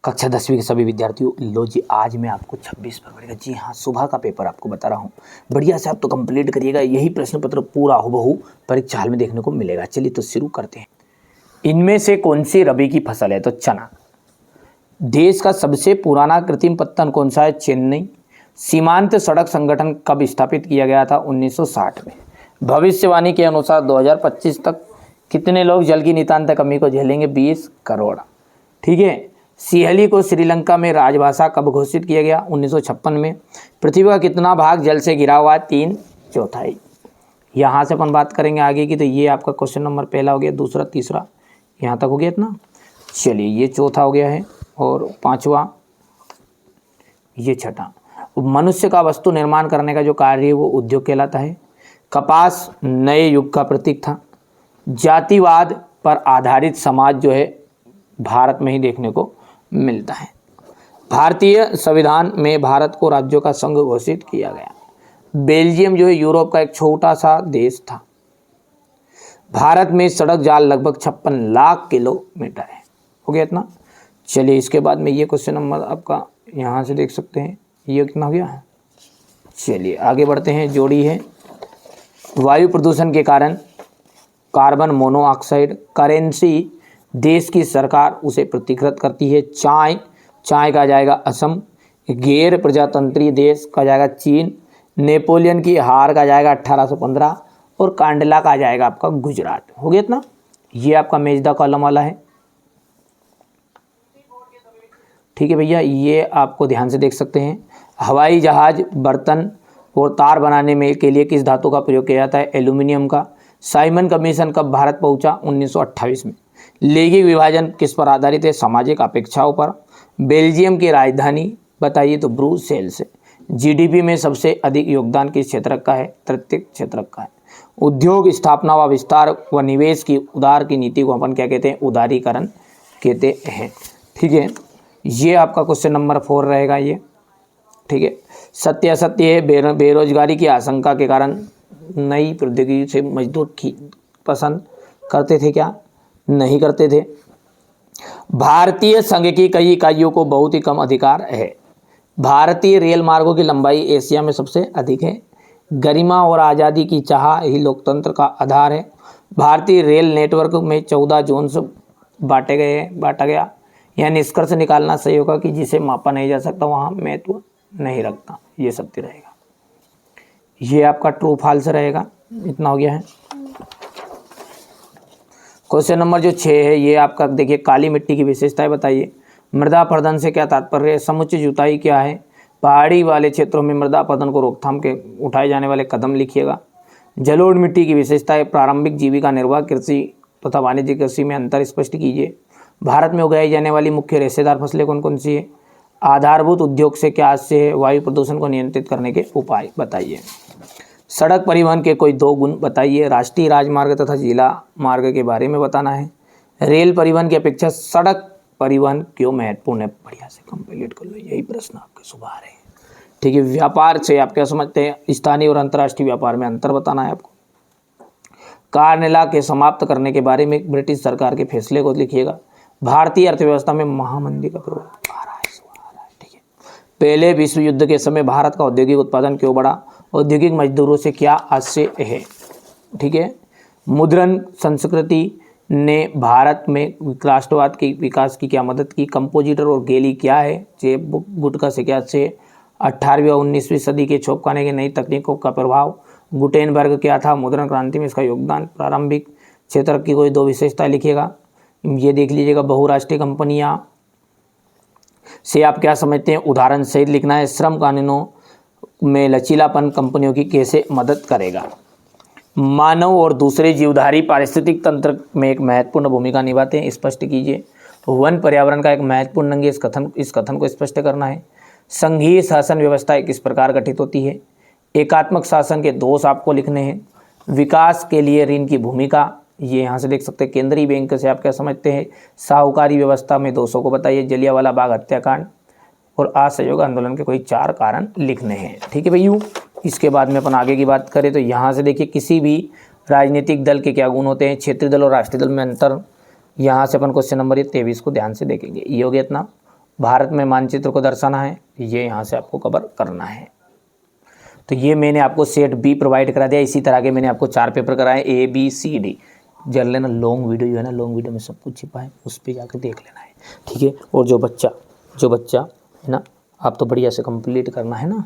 कक्षा 10वीं के सभी विद्यार्थियों, लो जी आज मैं आपको 26 फरवरी का, जी हाँ, सुबह का पेपर आपको बता रहा हूँ। बढ़िया से आप तो कंप्लीट करिएगा, यही प्रश्न पत्र पूरा हूबहू परीक्षा हाल में देखने को मिलेगा। चलिए तो शुरू करते हैं। इनमें से कौन सी रबी की फसल है? तो चना। देश का सबसे पुराना कृत्रिम पत्तन कौन सा है? चेन्नई। सीमांत सड़क संगठन कब स्थापित किया गया था? 1960 में। भविष्यवाणी के अनुसार 2025 तक कितने लोग जल की नितांत कमी को झेलेंगे? 20 करोड़। ठीक है। सिंहली को श्रीलंका में राजभाषा कब घोषित किया गया? 1956 में। पृथ्वी का कितना भाग जल से घिरा हुआ है? 3/4। यहाँ से अपन बात करेंगे आगे की, तो ये आपका क्वेश्चन नंबर पहला हो गया, दूसरा, तीसरा, यहाँ तक हो गया इतना। चलिए ये चौथा हो गया है, और पांचवा, ये छठा। मनुष्य का वस्तु निर्माण करने का जो कार्य है वो उद्योग कहलाता है। कपास नए युग का प्रतीक था। जातिवाद पर आधारित समाज जो है भारत में ही देखने को मिलता है। भारतीय संविधान में भारत को राज्यों का संघ घोषित किया गया। बेल्जियम जो है यूरोप का एक छोटा सा देश था। भारत में सड़क जाल लगभग 56 लाख किलोमीटर है। हो गया इतना। चलिए इसके बाद में ये क्वेश्चन नंबर आपका यहाँ से देख सकते हैं, ये कितना हो गया। चलिए आगे बढ़ते हैं। जोड़ी है, वायु प्रदूषण के कारण कार्बन मोनोऑक्साइड करेंसी देश की सरकार उसे प्रतिकृत करती है। चाय का जाएगा असम। गैर प्रजातंत्री देश का जाएगा चीन। नेपोलियन की हार का जाएगा 1815, और कांडला का जाएगा आपका गुजरात। हो गया इतना। ये आपका मेजदा कॉलम वाला है। ठीक है भैया, ये आपको ध्यान से देख सकते हैं। हवाई जहाज, बर्तन और तार बनाने में के लिए किस धातु का प्रयोग किया जाता है? एल्यूमिनियम का। साइमन कमीशन कब भारत पहुंचा? 1928 में। लैंगिक विभाजन किस पर आधारित है? सामाजिक अपेक्षाओं पर। बेल्जियम की राजधानी बताइए? तो ब्रुसेल्स से। जीडीपी में सबसे अधिक योगदान किस क्षेत्र का है? तृतीयक क्षेत्र का है। उद्योग स्थापना व विस्तार व निवेश की उदार की नीति को अपन क्या कहते हैं? उदारीकरण कहते हैं। ठीक है, ये आपका क्वेश्चन नंबर 4 रहेगा ये। ठीक है। सत्य असत्य है, बेरोजगारी की आशंका के कारण नई प्रौद्योगिकी से मजदूर पसंद करते थे क्या? नहीं करते थे। भारतीय संघ की कई इकाइयों को बहुत ही कम अधिकार है। भारतीय रेल मार्गों की लंबाई एशिया में सबसे अधिक है। गरिमा और आज़ादी की चाह ही लोकतंत्र का आधार है। भारतीय रेल नेटवर्क में 14 जोन्स बांटा गया। यह निष्कर्ष निकालना सही होगा कि जिसे मापा नहीं जा सकता वहाँ महत्व नहीं रखता। ये सत्य रहेगा। ये आपका ट्रू फॉल्स रहेगा। इतना हो गया है। क्वेश्चन नंबर जो 6 है ये आपका देखिए, काली मिट्टी की विशेषताएं बताइए। मृदा अपरदन से क्या तात्पर्य है? समुचित जुताई क्या है? पहाड़ी वाले क्षेत्रों में मृदा अपरदन को रोकथाम के उठाए जाने वाले कदम लिखिएगा। जलोढ़ मिट्टी की विशेषताएं। प्रारंभिक जीविका निर्वाह कृषि तथा वाणिज्यिक कृषि में अंतर स्पष्ट कीजिए। भारत में उगाई जाने वाली मुख्य रेशेदार फसलें कौन कौन सी है? आधारभूत उद्योग से क्या आशय है? वायु प्रदूषण को नियंत्रित करने के उपाय बताइए। सड़क परिवहन के कोई 2 गुण बताइए। राष्ट्रीय राजमार्ग तथा जिला मार्ग के बारे में बताना है। रेल परिवहन की अपेक्षा सड़क परिवहन क्यों महत्वपूर्ण है? बढ़िया से कंप्लीट कर लो, यही प्रश्न आपके सुबह आ रहे हैं। ठीक है। व्यापार से आप क्या समझते हैं? स्थानीय और अंतर्राष्ट्रीय व्यापार में अंतर बताना है आपको। कार्नेला के समाप्त करने के बारे में ब्रिटिश सरकार के फैसले को लिखिएगा। भारतीय अर्थव्यवस्था में महामंदी का प्रभाव आ रहा है। ठीक है। पहले विश्व युद्ध के समय भारत का औद्योगिक उत्पादन क्यों बढ़ा? औद्योगिक मजदूरों से क्या आशय है? ठीक है। मुद्रण संस्कृति ने भारत में राष्ट्रवाद के विकास की क्या मदद की? कंपोजिटर और गेली क्या है? जेब गुटका से क्या आशय? 18वीं और 19वीं सदी के छाप खाने की नई तकनीकों का प्रभाव। गुटेनबर्ग क्या था? मुद्रण क्रांति में इसका योगदान। प्रारंभिक क्षेत्र की कोई 2 विशेषता लिखिएगा। ये देख लीजिएगा। बहुराष्ट्रीय कंपनियां से आप क्या समझते हैं? उदाहरण सहित लिखना है। श्रम कानूनों में लचीलापन कंपनियों की कैसे मदद करेगा? मानव और दूसरे जीवधारी पारिस्थितिक तंत्र में एक महत्वपूर्ण भूमिका निभाते हैं, स्पष्ट कीजिए। वन पर्यावरण का एक महत्वपूर्ण अंग है, इस कथन को स्पष्ट करना है। संघीय शासन व्यवस्था किस प्रकार गठित होती है? एकात्मक शासन के दोष आपको लिखने हैं। विकास के लिए ऋण की भूमिका, ये यहाँ से देख सकते हैं। केंद्रीय बैंक से आप क्या समझते हैं? साहूकारी व्यवस्था में दोषों को बताइए। जलियांवाला बाग हत्याकांड और असहयोग आंदोलन के कोई 4 कारण लिखने हैं। ठीक है भैया। इसके बाद में अपन आगे की बात करें तो यहाँ से देखिए, किसी भी राजनीतिक दल के क्या गुण होते हैं? क्षेत्रीय दल और राष्ट्रीय दल में अंतर। यहाँ से अपन क्वेश्चन नंबर 23 को ध्यान से देखेंगे। ये हो गया इतना। भारत में मानचित्र को दर्शाना है, ये यहाँ से आपको कवर करना है। तो ये मैंने आपको सेट बी प्रोवाइड करा दिया। इसी तरह के मैंने आपको 4 पेपर कराए ABCD। जल लेना, लॉन्ग वीडियो जो है ना, लॉन्ग वीडियो में सब कुछ छिपा है, उस पर जाकर देख लेना है, ठीक है। और जो बच्चा है ना, आप तो बढ़िया से कंप्लीट करना है ना।